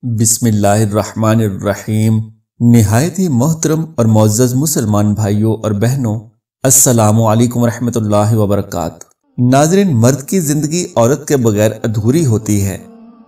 बिस्मिल्लाहिर्रहमानिर्रहीम। नहायत ही मोहतरम और मुअज़्ज़ज़ मुसलमान भाइयों और बहनों, अस्सलामु अलैकुम रहमतुल्लाहि व बरकातुहू। नाज़रीन, मर्द की जिंदगी औरत के बगैर अधूरी होती है।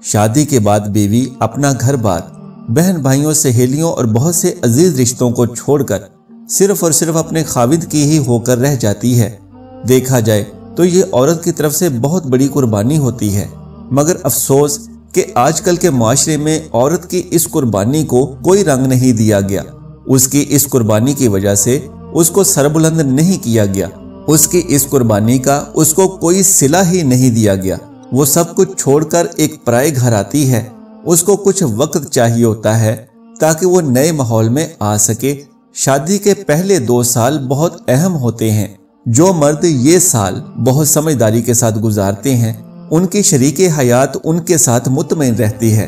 शादी के बाद बीवी अपना घर बार, बहन भाइयों, सहेलियों और बहुत से अजीज रिश्तों को छोड़कर सिर्फ और सिर्फ अपने खाविद की ही होकर रह जाती है। देखा जाए तो ये औरत की तरफ से बहुत बड़ी कुर्बानी होती है, मगर अफसोस कि आजकल के माशरे में औरत की इस कुर्बानी को कोई रंग नहीं दिया गया। उसकी इस कुर्बानी की वजह से उसको सरबुलंद नहीं किया गया। उसकी इस कुर्बानी का उसको कोई सिला ही नहीं दिया गया। वो सब कुछ छोड़कर एक पराए घर आती है। उसको कुछ वक्त चाहिए होता है ताकि वो नए माहौल में आ सके। शादी के पहले 2 साल बहुत अहम होते हैं। जो मर्द ये साल बहुत समझदारी के साथ गुजारते हैं, उनकी शरीके हयात उनके साथ मुतमईन रहती है।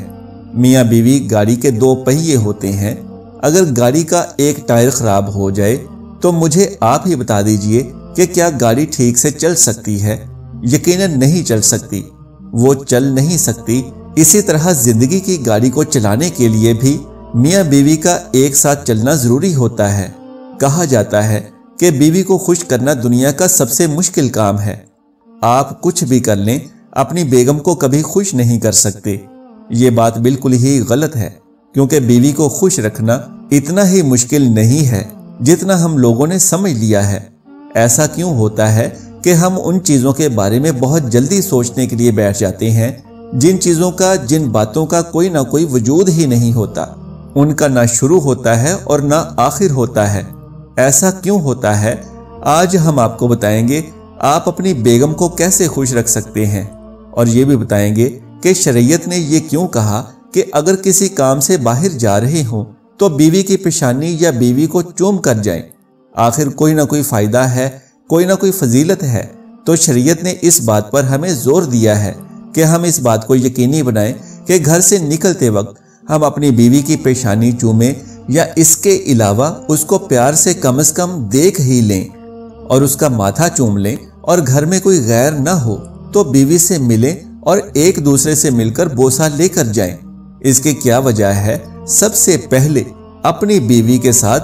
मियाँ बीवी गाड़ी के 2 पहिए होते हैं। अगर गाड़ी का एक टायर खराब हो जाए तो मुझे आप ही बता दीजिए कि क्या गाड़ी ठीक से चल सकती है? यकीनन नहीं चल सकती, वो चल नहीं सकती। इसी तरह जिंदगी की गाड़ी को चलाने के लिए भी मियाँ बीवी का एक साथ चलना जरूरी होता है। कहा जाता है कि बीवी को खुश करना दुनिया का सबसे मुश्किल काम है। आप कुछ भी कर लें, अपनी बेगम को कभी खुश नहीं कर सकते। ये बात बिल्कुल ही गलत है, क्योंकि बीवी को खुश रखना इतना ही मुश्किल नहीं है जितना हम लोगों ने समझ लिया है। ऐसा क्यों होता है कि हम उन चीज़ों के बारे में बहुत जल्दी सोचने के लिए बैठ जाते हैं जिन चीज़ों का, जिन बातों का कोई ना कोई वजूद ही नहीं होता। उनका ना शुरू होता है और ना आखिर होता है। ऐसा क्यों होता है, आज हम आपको बताएंगे। आप अपनी बेगम को कैसे खुश रख सकते हैं, और ये भी बताएंगे कि शरीयत ने ये क्यों कहा कि अगर किसी काम से बाहर जा रहे हो तो बीवी की पेशानी या बीवी को चूम कर जाएं। आखिर कोई ना कोई फायदा है, कोई ना कोई फजीलत है। तो शरीयत ने इस बात पर हमें जोर दिया है कि हम इस बात को यकीनी बनाएं कि घर से निकलते वक्त हम अपनी बीवी की पेशानी चूमें, या इसके अलावा उसको प्यार से कम देख ही लें और उसका माथा चूम लें। और घर में कोई गैर ना हो तो बीवी से मिलें और एक दूसरे से मिलकर बोसा लेकर जाएं। इसकी क्या वजह है? सबसे पहले अपनी बीवी के साथ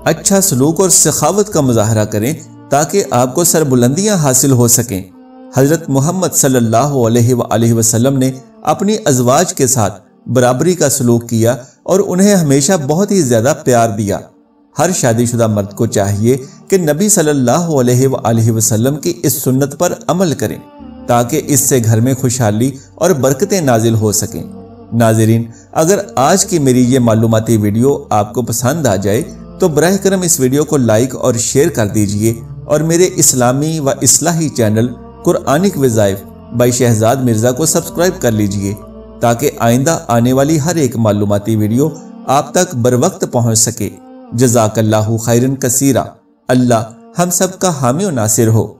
अच्छा सलूक और सखावत का मुजाहरा करें ताकि आपको सरबुलंदियां हासिल हो सकें। हजरत मोहम्मद सल्लल्लाहु अलैहि वसल्लम ने अपनी अज़वाज के साथ बराबरी का सलूक किया और उन्हें हमेशा बहुत ही ज्यादा प्यार दिया। हर शादीशुदा मर्द को चाहिए कि नबी सल्लल्लाहु अलैहि वसल्लम की इस सुन्नत पर अमल करें ताकि इससे घर में खुशहाली और बरकतें नाजिल हो सकें। नाज़रीन, अगर आज की मेरी ये मालूमाती वीडियो आपको पसंद आ जाए तो बराह करम इस वीडियो को लाइक और शेयर कर दीजिए, और मेरे इस्लामी व इस्लाही चैनल कुरानिक वज़ाइफ बाई शहजाद मिर्ज़ा को सब्सक्राइब कर लीजिए ताकि आइंदा आने वाली हर एक मालूमाती वीडियो आप तक बर वक्त पहुँच सके। जज़ाकल्लाहु खैरन कसीरा। अल्लाह हम सब का हामी और नासिर हो।